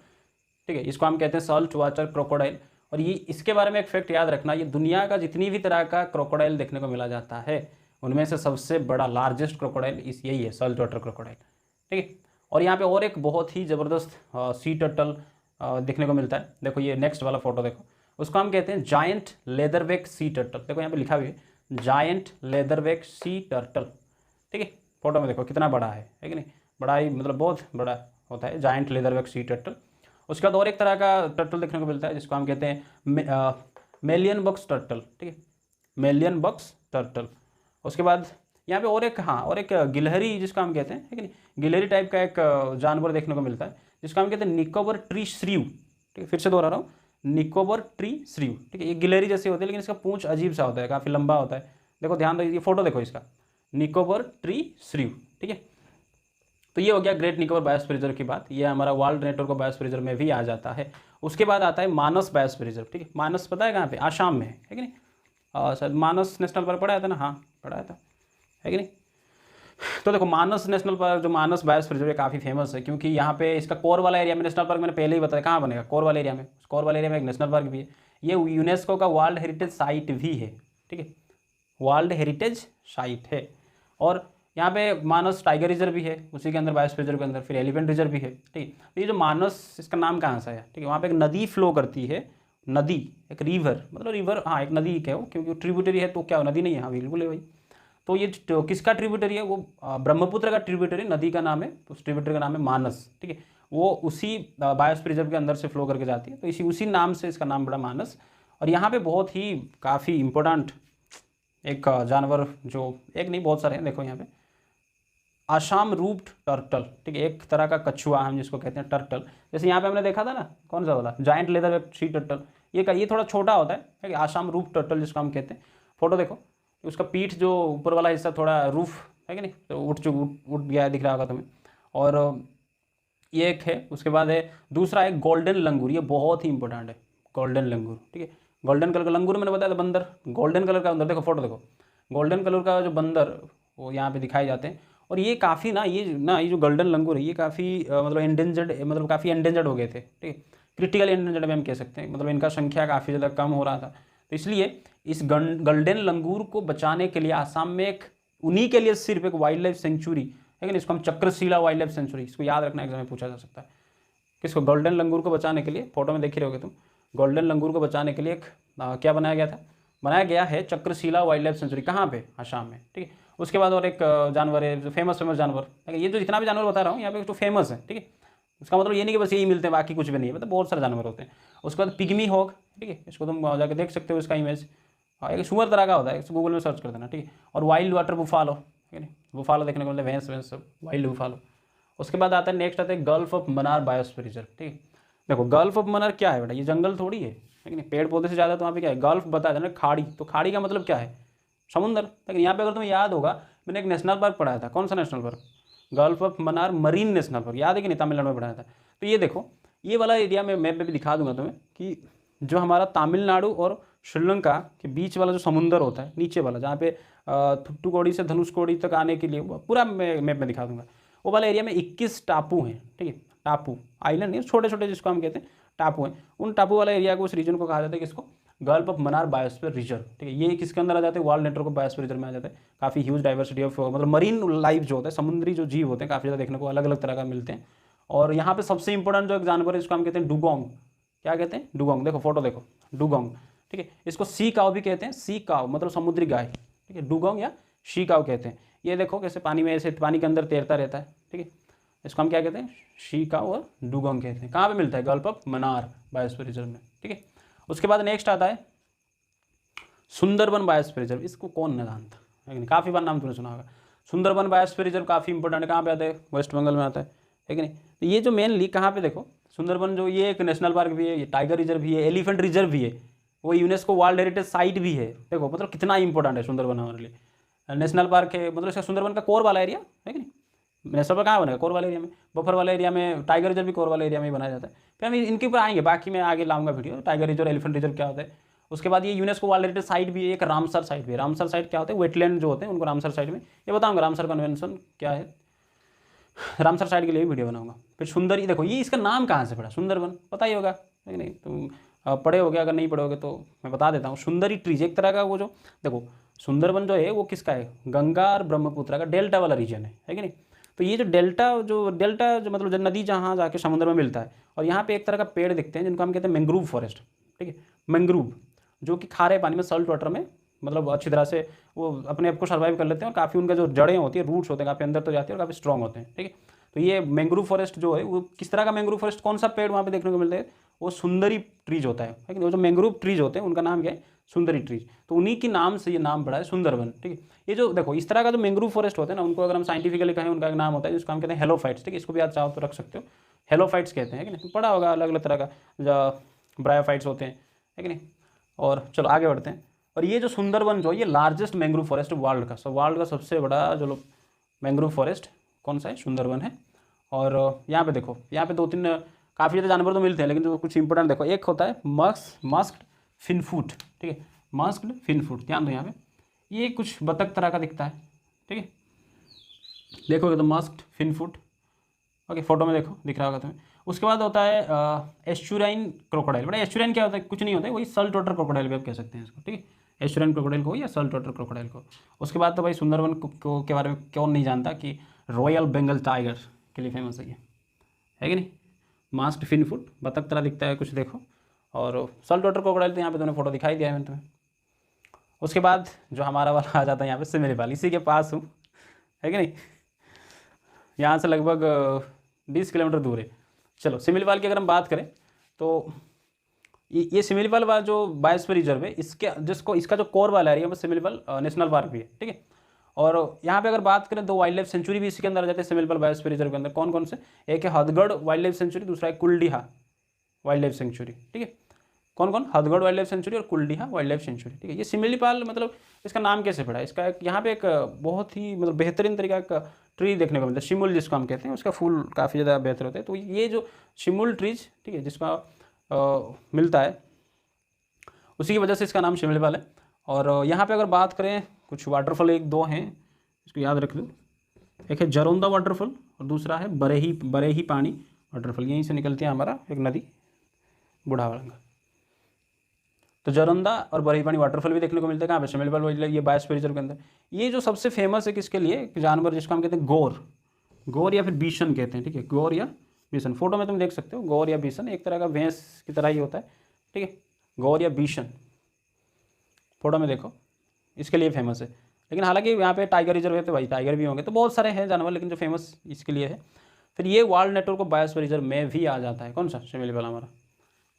ठीक है, इसको हम कहते हैं सॉल्ट वाटर क्रोकोडाइल। और ये इसके बारे में एक फैक्ट याद रखना, ये दुनिया का जितनी भी तरह का क्रोकोडाइल देखने को मिला जाता है, उनमें से सबसे बड़ा लार्जेस्ट क्रोकोडाइल यही है, सॉल्ट वाटर क्रोकोडाइल, ठीक है। और यहाँ पे और एक बहुत ही ज़बरदस्त सी टर्टल देखने को मिलता है। देखो ये नेक्स्ट वाला फोटो देखो, उसको हम कहते हैं जायंट लेदरबैक सी टर्टल। देखो यहाँ पे लिखा हुआ है जायंट लेदरबैक सी टर्टल, ठीक है। फोटो में देखो कितना बड़ा है कि नहीं, बड़ा ही मतलब बहुत बड़ा होता है जायंट लेदरबैक सी टर्टल। उसके बाद और एक तरह का टर्टल देखने को मिलता है जिसको हम कहते हैं मेलियन बक्स टर्टल, ठीक है, मेलियन बक्स टर्टल। उसके बाद यहाँ पे और एक गिलहरी जिसको हम कहते हैं, है कि नहीं, गिलहरी टाइप का एक जानवर देखने को मिलता है जिसको हम कहते हैं निकोबर ट्री श्रीव, ठीक है। फिर से दोहरा रहा हूँ, निकोबर ट्री श्रीव, ठीक है। ये गिलहरी जैसे होती है, लेकिन इसका पूंछ अजीब सा होता है, काफ़ी लंबा होता है। देखो ध्यान रखिए, फोटो देखो इसका, निकोबर ट्री श्रीव, ठीक है। तो ये हो गया ग्रेट निकोबर बायोस्फीयर रिजर्व की बात, ये हमारा world network of biosphere reserve में भी आ जाता है। उसके बाद आता है मानस बायोस्फीयर रिजर्व, ठीक है। मानस पता है कहाँ पे, आसाम में है कि नहीं, शायद मानस नेशनल पार्क पढ़ाया था ना, हाँ पढ़ाया था, है कि नहीं। तो देखो मानस नेशनल पार्क, जो मानस बायोस्फीयर रिजर्व, काफ़ी फेमस है, क्योंकि यहाँ पे इसका कोर वाला एरिया में नेशनल पार्क, मैंने पहले ही बताया कहाँ बनेगा, कोर वाले एरिया में, कोर वाले एरिया में एक नेशनल पार्क भी है। ये यूनेस्को का वर्ल्ड हेरिटेज साइट भी है, ठीक है, वर्ल्ड हेरिटेज साइट है। और यहाँ पे मानस टाइगर रिजर्व भी है, उसी के अंदर बायोस्फीयर रिजर्व के अंदर, फिर एलिफेंट रिजर्व भी है, ठीक है। तो ये जो मानस, इसका नाम कहाँ से आया, ठीक है, वहाँ पे एक नदी फ्लो करती है, नदी, एक रिवर, मतलब रिवर, हाँ एक नदी क्या हो, क्योंकि ट्रिब्यूटरी है, तो क्या हो, नदी नहीं है, हाँ बिल्कुल है भाई। तो ये किसका ट्रिब्यूटरी है, वो ब्रह्मपुत्र का ट्रिब्यूटरी, नदी का नाम है, तो उस ट्रिब्यूटरी का नाम है मानस, ठीक है। वो उसी बायोस्फीयर रिजर्व के अंदर से फ्लो करके जाती है, तो उसी नाम से इसका नाम पड़ा मानस। और यहाँ पे बहुत ही काफ़ी इंपॉर्टेंट एक जानवर, जो एक नहीं बहुत सारे हैं, देखो यहाँ पे आसाम रूप्ड टर्टल, ठीक है, एक तरह का कछुआ हम जिसको कहते हैं टर्टल। जैसे यहाँ पे हमने देखा था ना, कौन सा वाला, जायंट लेदर सी टर्टल, ये थोड़ा छोटा होता है कि आसाम रूप टर्टल जिसको हम कहते हैं। फोटो देखो, उसका पीठ जो ऊपर वाला हिस्सा थोड़ा रूफ है कि नहीं, तो उठ गया दिख रहा होगा तुम्हें। और ये एक है। उसके बाद है दूसरा है गोल्डन लंगूर, ये बहुत ही इंपॉर्टेंट है, गोल्डन लंगूर, ठीक है। गोल्डन कलर का लंगूर मैंने बताया था, बंदर, गोल्डन कलर का बंदर, देखो फोटो देखो, गोल्डन कलर का जो बंदर वो यहाँ पे दिखाए जाते हैं, और ये काफ़ी ना ये जो गोल्डन लंगूर है ये काफ़ी मतलब एंडेंजर्ड, मतलब काफ़ी एंडेंजर्ड हो गए थे, ठीक है, क्रिटिकल एंडेंजर्ड में हम कह सकते हैं, मतलब इनका संख्या काफ़ी ज़्यादा कम हो रहा था। तो इसलिए इस गोल्डन लंगूर को बचाने के लिए आसाम में एक, उन्हीं के लिए सिर्फ एक वाइल्ड लाइफ सेंचुरी है कि इसको हम चक्रशिला वाइल्ड लाइफ सेंचुरी, इसको याद रखना, एग्जाम में पूछा जा सकता है। किसको? गोल्डन लंगूर को बचाने के लिए, फोटो में देख रहे होगे तुम, गोल्डन लंगूर को बचाने के लिए एक क्या बनाया गया था? बनाया गया है चक्रशिला वाइल्ड लाइफ सेंचुरी। कहाँ पे? आसाम में, ठीक है। उसके बाद और एक जानवर है जो फेमस जानवर, ठीक है, ये जो जितना भी जानवर बता रहा हूँ यहाँ पे जो फेमस है, ठीक है, उसका मतलब ये नहीं कि बस यही मिलते हैं बाकी कुछ भी नहीं है, मतलब बहुत सारे जानवर होते हैं। उसके बाद पिग्मी हॉग, ठीक है, इसको तुम जाकर देख सकते हो, इसका इमेज एक सुअर तरह का होता है, इसको गूगल में सर्च कर देना, ठीक है। और वाइल्ड वाटर बुफालो, ठीक है, बुफालो देखने को मिलता है, भैंस वैंस सब, वाइल्ड बुफालो। उसके बाद आता है नेक्स्ट आता है gulf of Mannar biosphere reserve, ठीक है। देखो गल्फ ऑफ मन्नार क्या है बेटा? ये जंगल थोड़ी है, लेकिन पेड़ पौधे से ज़्यादा तो वहाँ पे क्या है? गल्फ बताया था ना, खाड़ी। तो खाड़ी का मतलब क्या है? समुंदर। लेकिन यहाँ पे अगर तुम्हें याद होगा, मैंने एक नेशनल पार्क पढ़ाया था। कौन सा national park? Gulf of Mannar marine national park, याद है कि नहीं? तमिलनाडु में पढ़ाया था। तो ये देखो, ये वाला एरिया में मैप पे भी दिखा दूंगा तुम्हें कि जो हमारा तमिलनाडु और श्रीलंका के बीच वाला जो समुंदर होता है, नीचे वाला, जहाँ पे थुट्टुकोडी से धनुषकोडी तक आने के लिए पूरा मैप में दिखा दूंगा, वो वाला एरिया में 21 टापू हैं, ठीक है। टापू, आइलैंड नहीं, छोटे छोटे जिसको हम कहते हैं टापू हैं। उन टापू वाला एरिया को, उस रीजन को कहा जाता है किसको? Gulf of Mannar biosphere reserve, ठीक है। ये किसके अंदर आ जाते हैं? World network of biosphere reserve में आ जाता है। काफ़ी ह्यूज डाइवर्सिटी ऑफ मतलब मरीन लाइफ जो होता है, समुद्री जो जीव होते हैं, काफ़ी ज़्यादा देखने को अलग अलग तरह का मिलते हैं। और यहाँ पे सबसे इंपॉर्टेंट जो एक जानवर है इसको हम कहते हैं डुगोंग। क्या कहते हैं? डुगोंग। देखो फोटो देखो, डुगोंग, ठीक है। इसको सी काव भी कहते हैं, सी काव मतलब समुद्री गाय, ठीक है, डुगोंग या शी काव कहते हैं। ये देखो कैसे पानी में, ऐसे पानी के अंदर तैरता रहता है, ठीक है। इसको हम क्या कहते हैं? शी काव और डुगोंग कहते हैं। कहाँ पे मिलता है? Gulf of Mannar biosphere reserve में, ठीक है। उसके बाद नेक्स्ट आता है सुंदरबन बायोस्फीयर रिजर्व। इसको कौन न जानता, लेकिन काफ़ी बार नाम तुमने सुना होगा। सुंदरबन बायोस्फीयर रिजर्व काफ़ी इंपॉर्टेंट है। कहाँ पे आता है? वेस्ट बंगाल में आता है कि नहीं? तो ये जो मेनली कहाँ पे, देखो सुंदरबन जो, ये एक नेशनल पार्क भी है, ये टाइगर रिजर्व भी है, एलिफेंट रिजर्व भी है, वो यूनेस्को वर्ल्ड हेरिटेज साइट भी है। देखो मतलब कितना इंपॉर्टेंट है सुंदरबन हमारे लिए। नेशनल पार्क है, मतलब इसका सुंदरबन का कोर वाला एरिया है कि नहीं? नेशनल पार्क कहाँ बनेगा? कोर वाला एरिया में। बफर वाला एरिया में, टाइगर रिजर्व भी कोर वाला एरिया में ही बनाया जाता है। फिर हम इनके ऊपर आएंगे, बाकी मैं आगे लाऊंगा video, tiger reserve, elephant reserve क्या होता है। उसके बाद ये यूनेस्को वर्ल्ड हेरिटेज साइट भी है, एक रामसर साइट भी है। रामसर साइट क्या होता है? वेटलैंड जो होते हैं उनको रामसर साइट में, ये बताऊंगा रामसर कन्वेंशन क्या है, रामसर साइट के लिए भी वीडियो बनाऊंगा। फिर सुंदरी, देखो ये इसका नाम कहाँ से पड़ा? सुंदरबन, पता ही होगा है नहीं? तुम पढ़े होगे, अगर नहीं पढ़ोगे तो मैं बता देता हूँ। सुंदरी ट्रीज एक तरह का, वो जो देखो सुंदरबन जो है वो किसका है? गंगा और ब्रह्मपुत्र का डेल्टा वाला रीजन है कि नहीं? तो ये जो डेल्टा जो मतलब जो नदी जहाँ जाके समुद्र में मिलता है, और यहाँ पे एक तरह का पेड़ दिखते हैं जिनको हम कहते हैं मैंग्रोव फॉरेस्ट, ठीक है। मैंग्रोव जो कि खारे पानी में, सॉल्ट वाटर में, मतलब अच्छी तरह से वो अपने आप को सर्वाइव कर लेते हैं, और काफ़ी उनका जो जड़ें होती है, रूट्स होते हैं, काफ़ी अंदर तो जाती है और काफ़ी स्ट्रॉन्ग होते हैं, ठीक है। तो ये मैंग्रोव फॉरेस्ट जो है वो किस तरह का मैंग्रोव फॉरेस्ट, कौन सा पेड़ वहाँ पे देखने को मिलता है? वो सुंदरी ट्रीज होता है, लेकिन वो जो मैंग्रोव ट्रीज होते हैं उनका नाम क्या है? सुंदरी ट्रीज। तो उन्हीं के नाम से ये नाम पड़ा है सुंदरबन, ठीक है। ये जो देखो इस तरह का जो मैंग्रोव फॉरेस्ट होते हैं ना, उनको अगर हम साइंटिफिकली कहें, उनका एक नाम होता है जिसको हम कहते हैं हेलोफाइट्स, ठीक है। इसको भी आप चाहो तो रख सकते हो, हेलोफाइट्स कहते हैं कि नहीं? पढ़ा होगा अलग अलग तरह का ब्रायोफाइट्स होते हैं, है कि नहीं? और चलो आगे बढ़ते हैं। और ये जो सुंदरबन जो, ये लार्जेस्ट मैंग्रोव फॉरेस्ट वर्ल्ड का, वर्ल्ड का सबसे बड़ा जो मैंग्रोव फॉरेस्ट कौन सा है? सुंदरबन है। और यहाँ पे देखो, यहाँ पे 2-3 काफ़ी ज़्यादा जानवर तो मिलते हैं, लेकिन जो कुछ इंपॉर्टेंट देखो, एक होता है मस्क्ड फिनफूट, ठीक है, मस्क्ड फिनफूट, ध्यान दो यहाँ पे, ये कुछ बतख तरह का दिखता है, ठीक है। देखोगे तो मस्क्ड फिनफूट, ओके, फोटो में देखो दिख रहा होगा तुम्हें। उसके बाद होता है एस्चुराइन क्रोकोडाइल। बड़ा एस्चुराइन क्या होता है? कुछ नहीं होता है, वही सल्ट वाटर क्रोकोडाइल भी आप कह सकते हैं इसको, ठीक है। एस्चुराइन क्रोकोडाइल को या सल्ट वाटर क्रोकोडाइल को। उसके बाद तो भाई सुंदरबन को के बारे में कौन नहीं जानता कि रॉयल बंगाल टाइगर के लिए फेमस है ये, है कि नहीं? मास्क्ड फिनफूट, बतख तरह दिखता है कुछ, देखो। और सल्ट वाटर क्रोकोडाइल तो यहाँ पे तुमने फोटो दिखाई दिया है मैंने तुम्हें। उसके बाद जो हमारा वाला आ जाता है यहाँ पे सिमलीपाल, इसी के पास हूँ, है कि नहीं? यहाँ से लगभग 20 किलोमीटर दूर है। चलो सिमलीपाल की अगर हम बात करें तो ये सिमलीपाल वाला जो बायोस्फीयर रिजर्व है, इसका जो कोर वाला एरिया है वो सिमलीपाल नेशनल पार्क भी है, ठीक है। और यहाँ पे अगर बात करें तो वाइल्ड लाइफ सेंचुरी भी इसी के अंदर आ जाते हैं, सिमलीपाल बायोस्फीयर रिजर्व के अंदर। कौन कौन से? एक है हथगढ़ वाइल्ड लाइफ सेंचुरी, दूसरा है कुलडीहा वाइल्ड लाइफ सेंचुरी, ठीक है। कौन कौन? हथगढ़ वाइल्ड लाइफ सेंचुरी और कुलडीहा वाइल्ड लाइफ सेंचुरी, ठीक है। ये सिमलीपाल मतलब इसका नाम कैसे पड़ा? इसका यहाँ पे एक बहुत ही मतलब बेहतरीन तरीका का ट्री देखने को मिलता है, शिमुल जिसको हम कहते हैं, उसका फूल काफ़ी ज़्यादा बेहतर होता है। तो ये जो शिमुल ट्रीज, ठीक है, जिसका मिलता है, उसी की वजह से इसका नाम सिमलीपाल है। और यहाँ पे अगर बात करें, कुछ वाटरफॉल 1-2 हैं, इसको याद रख लो। एक है जरोंदा वाटरफॉल और दूसरा है बरेही पानी वाटरफॉल। यहीं से निकलती है हमारा एक नदी बुढ़ावलंगा। तो जरोंदा और बरेही पानी वाटरफॉल भी देखने को मिलता है कहाँ पे, शिमिलीपाल वाइल्ड लाइफ, ये बायोस्फीयर रिजर्व के अंदर। ये जो सबसे फेमस है किसके लिए, एक जानवर जिसको हम कहते हैं गौर या फिर बीसन कहते हैं, ठीक है, गौर या बीसन। फोटो में तुम देख सकते हो गौर या बीसन, एक तरह का भैंस की तरह ही होता है, ठीक है, गौर या बीसन, फोटो में देखो, इसके लिए फेमस है। लेकिन हालांकि यहाँ पे टाइगर रिजर्व है तो भाई टाइगर भी होंगे, तो बहुत सारे हैं जानवर, लेकिन जो फेमस इसके लिए है। फिर ये world network of biosphere reserve में भी आ जाता है, कौन सा, शिमिलीपाल हमारा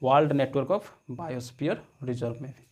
world network of biosphere reserve में भी।